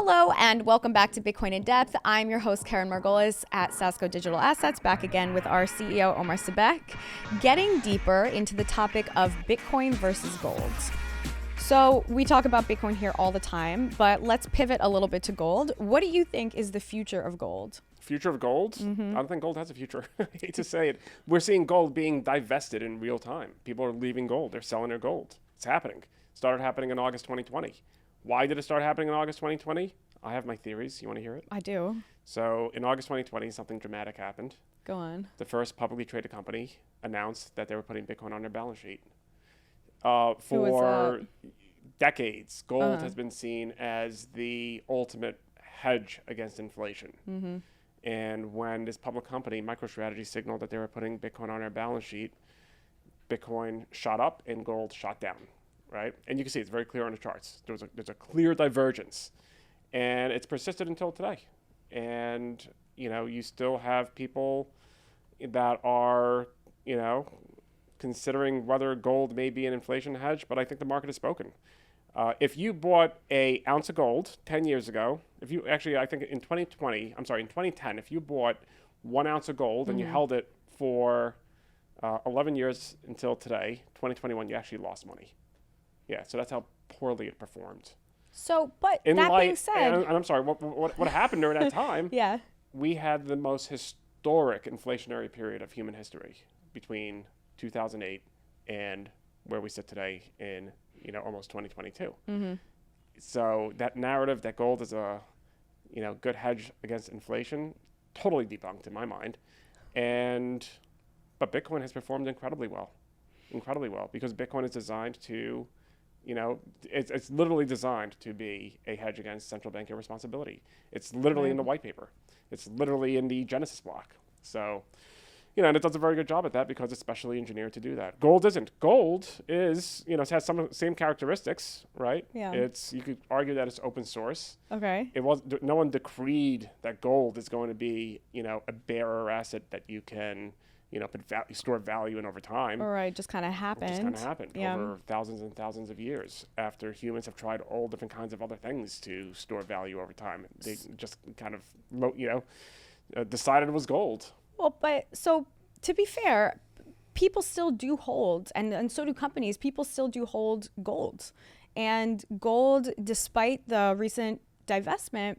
Hello and welcome back to Bitcoin in Depth. I'm your host, Keren Margolis at Sasco Digital Assets, back again with our CEO, Omar Sabek, getting deeper into the topic of Bitcoin versus gold. So we talk about Bitcoin here all the time, but let's pivot a little bit to gold. What do you think is the future of gold? Future of gold? I don't think gold has a future. I hate to say it. We're seeing gold being divested in real time. People are leaving gold. They're selling their gold. It's happening. It started happening in August 2020. Why did it start happening in August 2020? I have my theories. You want to hear it? I do. So in August 2020, something dramatic happened. Go on. The first publicly traded company announced that they were putting Bitcoin on their balance sheet. Who was For that? decades, gold has been seen as the ultimate hedge against inflation. And when this public company, MicroStrategy, signaled that they were putting Bitcoin on their balance sheet, Bitcoin shot up and gold shot down, right? And you can see it's very clear on the charts. There's a clear divergence, and it's persisted until today. And you still have people that are considering whether gold may be an inflation hedge, but I think the market has spoken. If you bought an ounce of gold 10 years ago, I think in 2010, if you bought 1 ounce of gold and you held it for 11 years until today, 2021, you actually lost money. Yeah, so that's how poorly it performed. So, but that being said... And I'm sorry, what happened during that time? Yeah. We had the most historic inflationary period of human history between 2008 and where we sit today in almost 2022. So that narrative that gold is a good hedge against inflation, totally debunked in my mind. But Bitcoin has performed incredibly well because Bitcoin is designed to it's literally designed to be a hedge against central bank irresponsibility. It's literally in the white paper. It's literally in the Genesis block. So and it does a very good job at that because it's specially engineered to do that. Gold isn't. Gold is, it has some of the same characteristics, right? Yeah. You could argue that it's open source. Okay. No one decreed that gold is going to be, a bearer asset that you can, store value in over time. All right, just kind of happened. It just kind of happened over thousands and thousands of years after humans have tried all different kinds of other things to store value over time. They just kind of, decided it was gold. Well, but so to be fair, people still do hold, and so do companies. People still do hold gold. And gold, despite the recent divestment,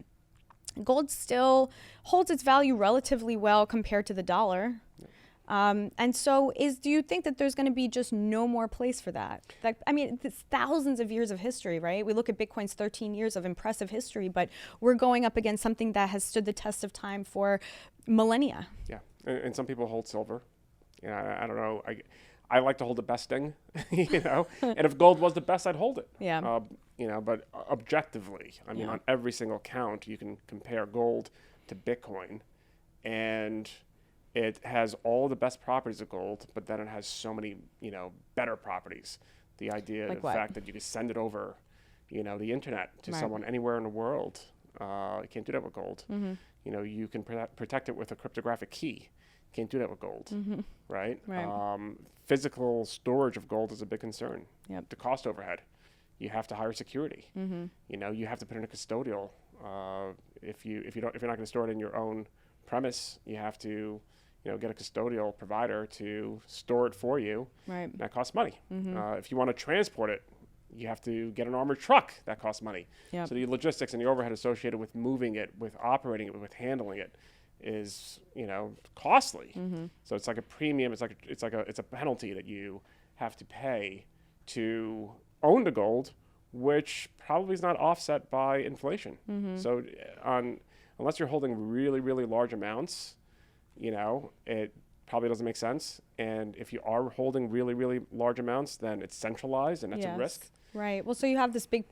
gold still holds its value relatively well compared to the dollar. And so do you think that there's going to be just no more place for that? It's thousands of years of history, right? We look at Bitcoin's 13 years of impressive history, but we're going up against something that has stood the test of time for millennia. Yeah, and some people hold silver. I don't know. I like to hold the best thing, And if gold was the best, I'd hold it. Yeah. But objectively, on every single count, you can compare gold to Bitcoin, and it has all the best properties of gold, but then it has so many, better properties. The idea, like the fact that you can send it over, the internet to someone anywhere in the world. You can't do that with gold. You can protect it with a cryptographic key. You can't do that with gold, right? Physical storage of gold is a big concern. Yep. The cost overhead. You have to hire security. You have to put in a custodial. If you're not going to store it in your own premise, you have to get a custodial provider to store it for you. Right. That costs money. If you want to transport it, you have to get an armored truck. That costs money. Yep. So the logistics and the overhead associated with moving it, with operating it, with handling it is, costly. So it's like a premium. It's a penalty that you have to pay to own the gold, which probably is not offset by inflation. So unless you're holding really, really large amounts, it probably doesn't make sense. And if you are holding really, really large amounts, then it's centralized and that's a risk. Right. Well, so you have this big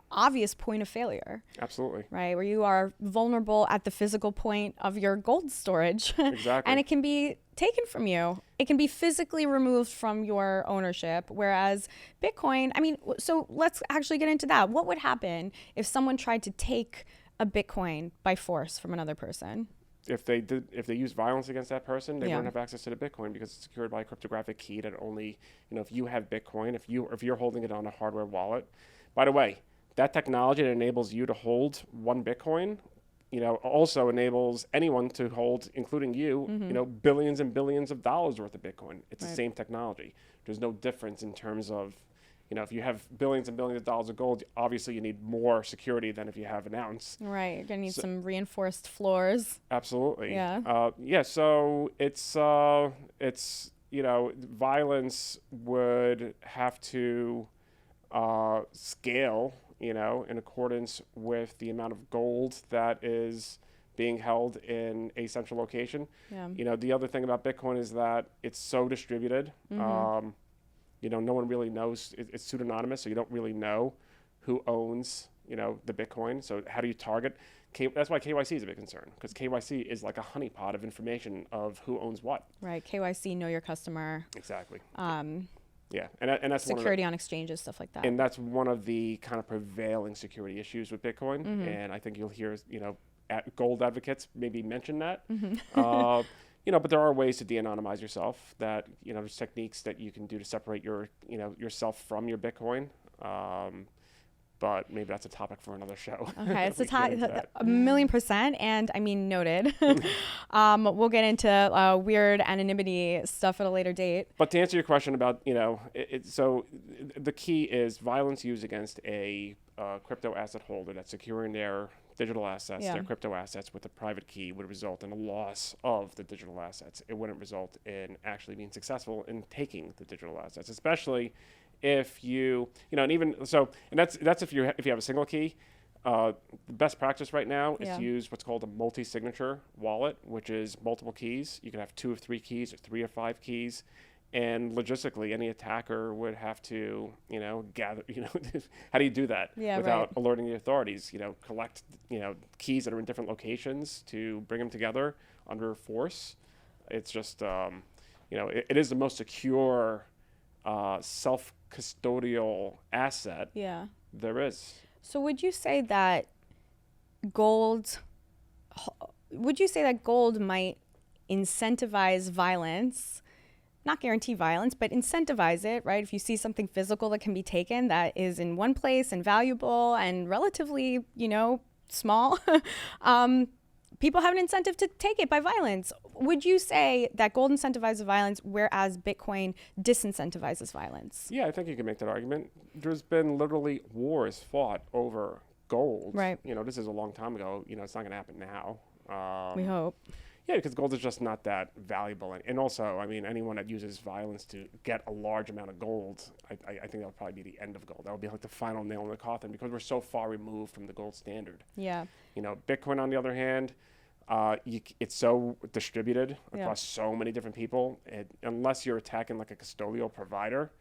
obvious point of failure. Absolutely. Right, where you are vulnerable at the physical point of your gold storage. Exactly. And it can be taken from you. It can be physically removed from your ownership, whereas Bitcoin, so let's actually get into that. What would happen if someone tried to take a Bitcoin by force from another person? If they use violence against that person, they wouldn't have access to the Bitcoin because it's secured by a cryptographic key that only, if you have Bitcoin, if you're holding it on a hardware wallet. By the way, that technology that enables you to hold one Bitcoin, also enables anyone to hold, including you, billions and billions of dollars worth of Bitcoin. It's the same technology. There's no difference in terms of, if you have billions and billions of dollars of gold, obviously you need more security than if you have an ounce. Right. You're going to need some reinforced floors. Absolutely. Yeah. So it's violence would have to scale, in accordance with the amount of gold that is being held in a central location. Yeah. The other thing about Bitcoin is that it's so distributed. No one really knows. It's pseudonymous, so you don't really know who owns, the Bitcoin. So how do you target? That's why KYC is a big concern, because KYC is like a honeypot of information of who owns what. Right. KYC, know your customer. Exactly. Yeah, and that's security on exchanges, stuff like that. And that's one of the kind of prevailing security issues with Bitcoin. And I think you'll hear, gold advocates maybe mention that. But there are ways to de-anonymize yourself. That there's techniques that you can do to separate yourself from your Bitcoin. But maybe that's a topic for another show. Okay, it's a 1,000,000%, and I mean, noted. We'll get into weird anonymity stuff at a later date. But to answer your question about, so the key is violence used against a crypto asset holder that's securing their digital assets, their crypto assets with a private key would result in a loss of the digital assets. It wouldn't result in actually being successful in taking the digital assets, especially if and that's if you have a single key. The best practice right now is to use what's called a multi-signature wallet, which is multiple keys. You can have 2 or 3 keys or 3 or 5 keys. And logistically, any attacker would have to, gather, how do you do that without alerting the authorities? Collect, keys that are in different locations to bring them together under force. It's just, it is the most secure self-custodial asset there is. So would you say that gold might incentivize violence? Not guarantee violence, but incentivize it, right? If you see something physical that can be taken that is in one place and valuable and relatively, small, people have an incentive to take it by violence. Would you say that gold incentivizes violence, whereas Bitcoin disincentivizes violence? Yeah, I think you can make that argument. There's been literally wars fought over gold. Right. This is a long time ago. It's not going to happen now. We hope. Yeah, because gold is just not that valuable. And also, anyone that uses violence to get a large amount of gold, I think that would probably be the end of gold. That would be like the final nail in the coffin, because we're so far removed from the gold standard. Yeah. Bitcoin, on the other hand, it's so distributed across so many different people. Unless you're attacking like a custodial provider.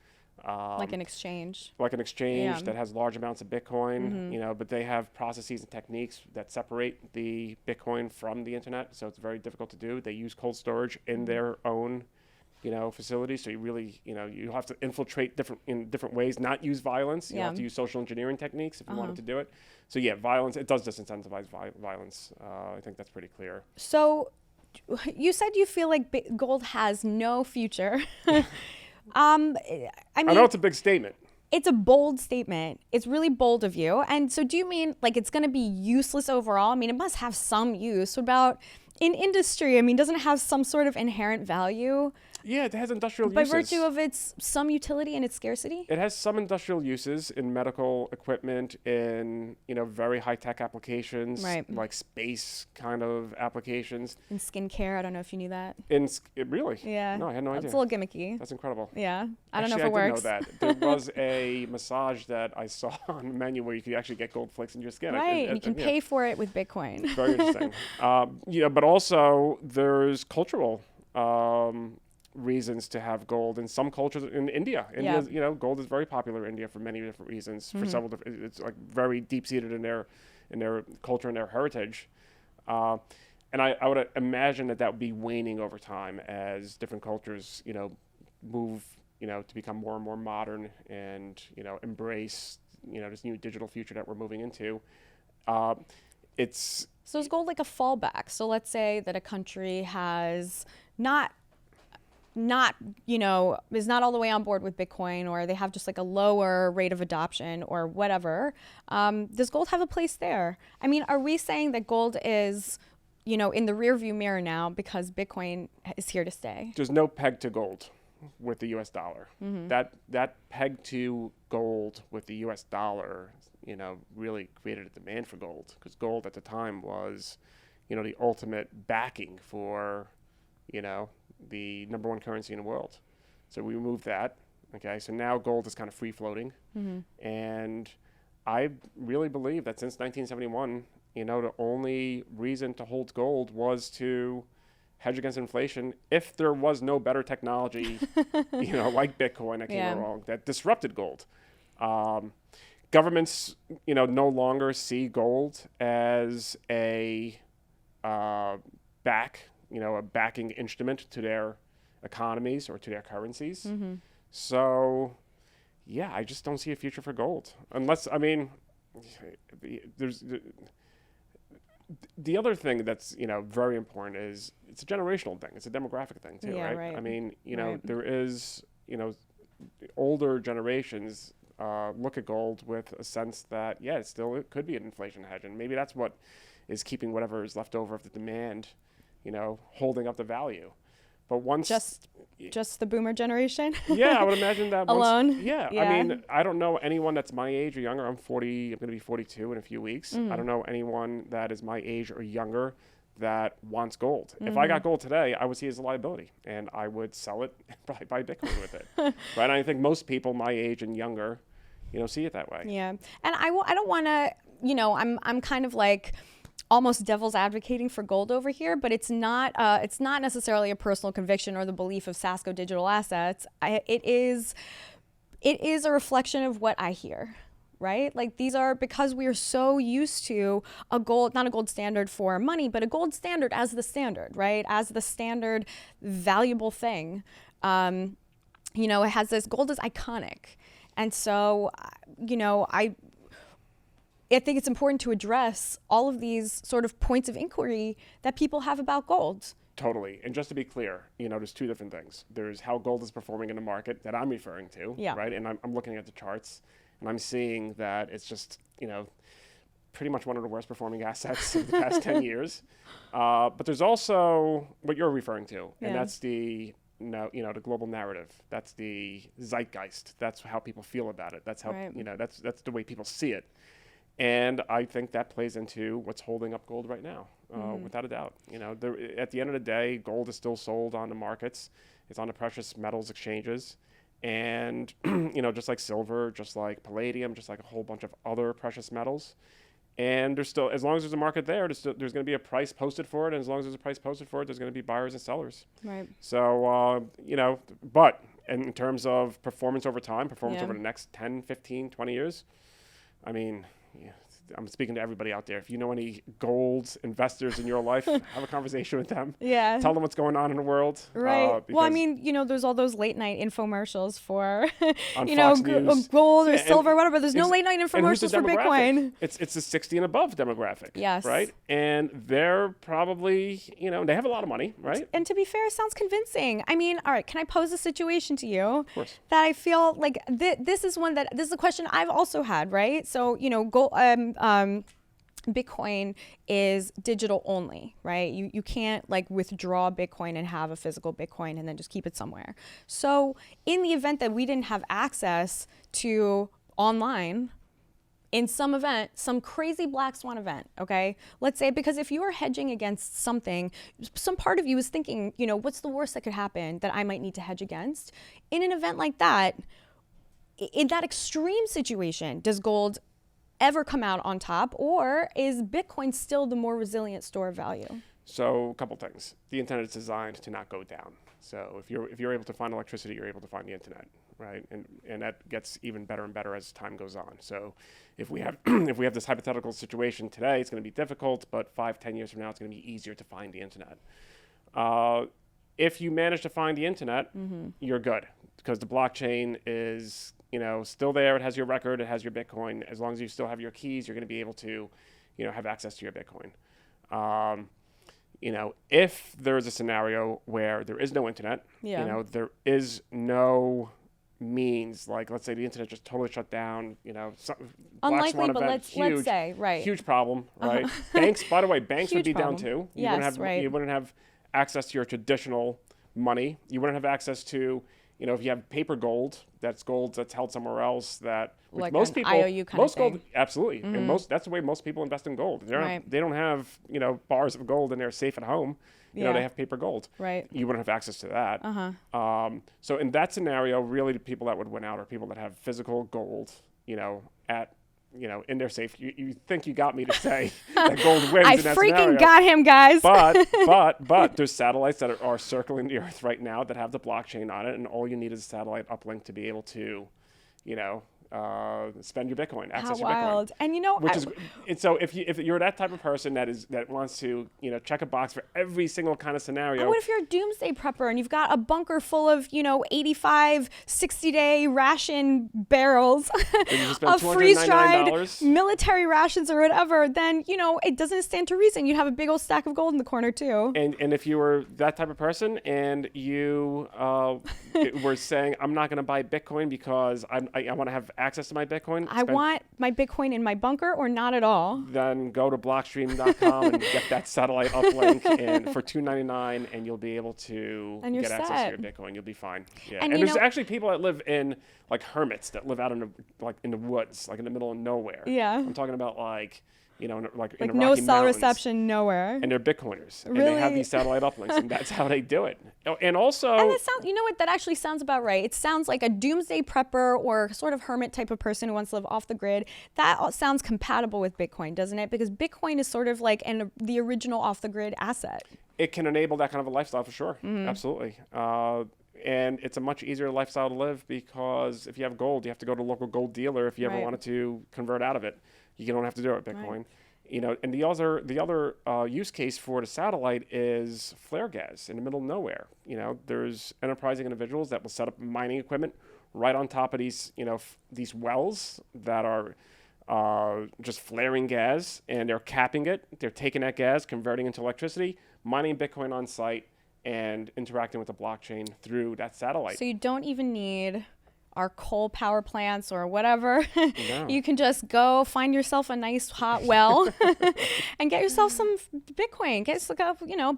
Like an exchange. That has large amounts of Bitcoin, but they have processes and techniques that separate the Bitcoin from the internet, so it's very difficult to do. They use cold storage in their own, facilities, so you really, you have to infiltrate in different ways, not use violence. You have to use social engineering techniques if you wanted to do it. So violence, it does disincentivize violence. I think that's pretty clear. So you said you feel like gold has no future. I know it's a big statement. It's a bold statement. It's really bold of you. And so do you mean like it's going to be useless overall? It must have some use. What about in industry? Doesn't it have some sort of inherent value? Yeah, it has industrial uses. By uses. virtue of its some utility and its scarcity? It has some industrial uses in medical equipment, in very high-tech applications, like space kind of applications. In skincare, I don't know if you knew that. Really? Yeah. No, I had no idea. It's a little gimmicky. That's incredible. Yeah. I don't know if it works. I didn't know that. There was a massage that I saw on the menu where you could actually get gold flakes in your skin. Right, you can pay for it with Bitcoin. Very interesting. But also there's cultural reasons to have gold in some cultures. In India, gold is very popular in India for many different reasons. For several different, it's like very deep seated in their culture and their heritage. And I would imagine that would be waning over time as different cultures, move, to become more and more modern and embrace this new digital future that we're moving into. So is gold like a fallback? So let's say that a country has not not, is not all the way on board with Bitcoin, or they have just like a lower rate of adoption or whatever, does gold have a place there? I mean, are we saying that gold is, in the rearview mirror now because Bitcoin is here to stay? There's no peg to gold with the U.S. dollar. That peg to gold with the U.S. dollar, really created a demand for gold, because gold at the time was, the ultimate backing for, the number one currency in the world. So we removed that. Okay, so now gold is kind of free floating, and I really believe that since 1971, the only reason to hold gold was to hedge against inflation if there was no better technology, like Bitcoin that came along that disrupted gold. Governments, no longer see gold as a backing instrument to their economies or to their currencies. So, yeah, I just don't see a future for gold unless, there's the other thing that's, very important is it's a generational thing. It's a demographic thing too, right? Right. I mean, there is, older generations look at gold with a sense that, it could be an inflation hedge. And maybe that's what is keeping whatever is left over of the demand, holding up the value. But once... Just the boomer generation? Yeah, I would imagine that alone. Yeah, I mean, I don't know anyone that's my age or younger. I'm 40, I'm going to be 42 in a few weeks. I don't know anyone that is my age or younger that wants gold. If I got gold today, I would see it as a liability, and I would sell it and probably buy Bitcoin with it. Right? I think most people my age and younger, see it that way. Yeah. And I don't want to, I'm kind of like almost devil's advocating for gold over here, but it's not necessarily a personal conviction or the belief of Sasco Digital Assets. It is a reflection of what I hear, right? Like, these are, because we are so used to not a gold standard for money, but a gold standard as the standard, right? As the standard valuable thing. It has this, gold is iconic. And so, I think it's important to address all of these sort of points of inquiry that people have about gold. Totally. And just to be clear, there's two different things. There's how gold is performing in the market that I'm referring to, right? And I'm looking at the charts, and I'm seeing that it's just, pretty much one of the worst performing assets of the past 10 years. But there's also what you're referring to, and that's the global narrative. That's the zeitgeist. That's how people feel about it. That's how, that's the way people see it. And I think that plays into what's holding up gold right now, without a doubt. At the end of the day, gold is still sold on the markets. It's on the precious metals exchanges. And, just like silver, just like palladium, just like a whole bunch of other precious metals. And there's still, as long as there's a market there's going to be a price posted for it. And as long as there's a price posted for it, there's going to be buyers and sellers. Right. So, but in terms of performance over time, over the next 10, 15, 20 years, I mean... Yeah, I'm speaking to everybody out there. If you know any gold investors in your life, have a conversation with them. Yeah. Tell them what's going on in the world. Right. Well, I mean, there's all those late night infomercials for, Fox News. Gold or silver, whatever. There's no late night infomercials for Bitcoin. It's the 60 and above demographic. Yes. Right. And they're probably, they have a lot of money, right? And to be fair, it sounds convincing. I mean, all right, can I pose a situation to you? Of course. That I feel like this is a question I've also had, right? So, Bitcoin is digital only, right? You can't like withdraw Bitcoin and have a physical Bitcoin and then just keep it somewhere. So in the event that we didn't have access to online, in some event, some crazy black swan event, okay? Let's say, because if you are hedging against something, some part of you is thinking, what's the worst that could happen that I might need to hedge against? In an event like that, in that extreme situation, does gold ever come out on top, or is Bitcoin still the more resilient store of value? So a couple things. The internet is designed to not go down. So if you're able to find electricity, you're able to find the internet, right? And that gets even better and better as time goes on. So if we have this hypothetical situation today, it's going to be difficult, but 5-10 years from now, it's going to be easier to find the internet. If you manage to find the internet, you're good, because the blockchain is still there. It has your record. It has your Bitcoin. As long as you still have your keys, you're going to be able to, have access to your Bitcoin. if there is a scenario where there is no internet, there is no means, like let's say the internet just totally shut down, unlikely, but let's say, right, huge problem, right? Banks, by the way, banks would be down too. You wouldn't have access to your traditional money. You wouldn't have access to, if you have paper gold, that's held somewhere else, that like most an people, IOU kind most of thing. gold, absolutely, and that's the way most people invest in gold. They don't have bars of gold in their safe at home. They have paper gold. Right. You wouldn't have access to that. So in that scenario, really the people that would win out are people that have physical gold, in their safe. You think you got me to say that gold wins in that scenario. I freaking got him, guys. But there's satellites that are circling the Earth right now that have the blockchain on it, and all you need is a satellite uplink to be able to, spend your Bitcoin, access your wild. Bitcoin. And so if you're that type of person that wants to check a box for every single kind of scenario. What if you're a doomsday prepper and you've got a bunker full of 85 60-day ration barrels of freeze-dried military rations or whatever, then it doesn't stand to reason you'd have a big old stack of gold in the corner too. And if you were that type of person and you were saying, I'm not going to buy Bitcoin because I want to have access to my Bitcoin. I want my Bitcoin in my bunker or not at all. Then go to blockstream.com and get that satellite uplink and for $2.99, and you'll be able to get access to your Bitcoin. You'll be fine. Yeah. And there's actually people that live in like hermits that live out in the woods, like in the middle of nowhere. Yeah. I'm talking about like in the no Rocky cell Mountains, reception nowhere. and they're Bitcoiners. Really? And they have these satellite uplinks, and that's how they do it. And also... And that sounds, that actually sounds about right. It sounds like a doomsday prepper or sort of hermit type of person who wants to live off the grid. That sounds compatible with Bitcoin, doesn't it? Because Bitcoin is sort of like the original off the grid asset. It can enable that kind of a lifestyle for sure. Mm-hmm. Absolutely. And it's a much easier lifestyle to live because if you have gold, you have to go to a local gold dealer if you ever wanted to convert out of it. You don't have to do it with Bitcoin. Right. And the other use case for the satellite is flare gas in the middle of nowhere. There's enterprising individuals that will set up mining equipment right on top of these, these wells that are just flaring gas, and they're capping it. They're taking that gas, converting into electricity, mining Bitcoin on site, and interacting with the blockchain through that satellite. So you don't even need our coal power plants or whatever. No. You can just go find yourself a nice hot well and get yourself some Bitcoin.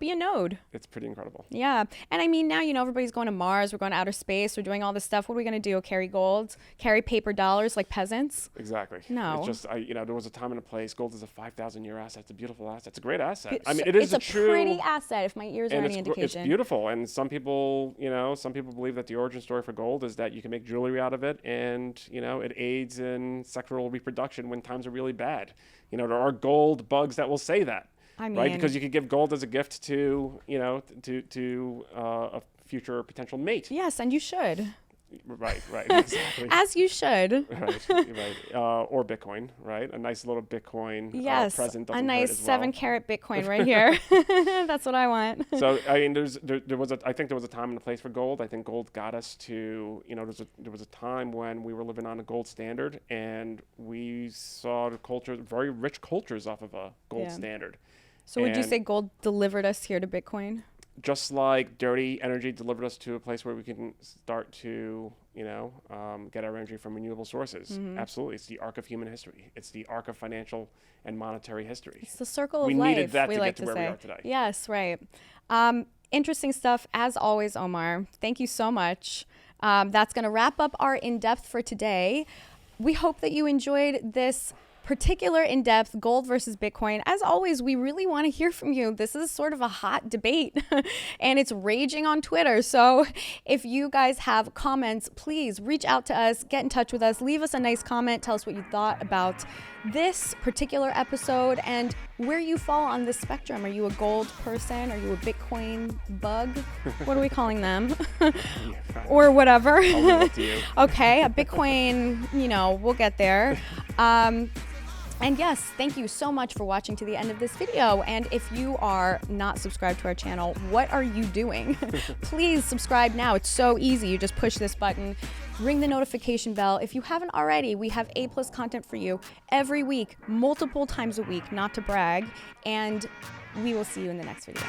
Be a node. It's pretty incredible. Yeah. And I mean, now, everybody's going to Mars. We're going to outer space. We're doing all this stuff. What are we going to do? Carry gold? Carry paper dollars like peasants? Exactly. No. It's just, there was a time and a place. Gold is a 5,000-year asset. It's a beautiful asset. It's a great asset. I mean, it's a pretty asset, if my ears are any indication. It's beautiful. And some people believe that the origin story for gold is that you can make jewelry out of it, and it aids in sexual reproduction when times are really bad. There are gold bugs that will say that, right? Because you could give gold as a gift to a future potential mate. Yes, and you should. Right, exactly. As you should. Right. Or Bitcoin, right? A nice little Bitcoin present. A nice 7-carat Bitcoin right here. That's what I want. So I mean, I think there was a time and a place for gold. I think gold got us to, there was a time when we were living on a gold standard, and we saw very rich cultures off of a gold standard. So would you say gold delivered us here to Bitcoin? Just like dirty energy delivered us to a place where we can start to, get our energy from renewable sources. Mm-hmm. Absolutely. It's the arc of human history. It's the arc of financial and monetary history. It's the circle of life. We needed that to get to where we are today. Yes, right. Interesting stuff, as always, Omar. Thank you so much. That's going to wrap up our In-Depth for today. We hope that you enjoyed this particular in-depth gold versus Bitcoin. As always, we really want to hear from you. This is sort of a hot debate and it's raging on Twitter. So if you guys have comments, please reach out to us, get in touch with us, leave us a nice comment, tell us what you thought about this particular episode and where you fall on this spectrum. Are you a gold person? Are you a Bitcoin bug? What are we calling them? Or whatever. I'll leave it to you. Okay, a Bitcoin, we'll get there. And yes, thank you so much for watching to the end of this video. And if you are not subscribed to our channel, what are you doing? Please subscribe now. It's so easy. You just push this button, ring the notification bell. If you haven't already, we have A+ content for you every week, multiple times a week, not to brag. And We will see you in the next video.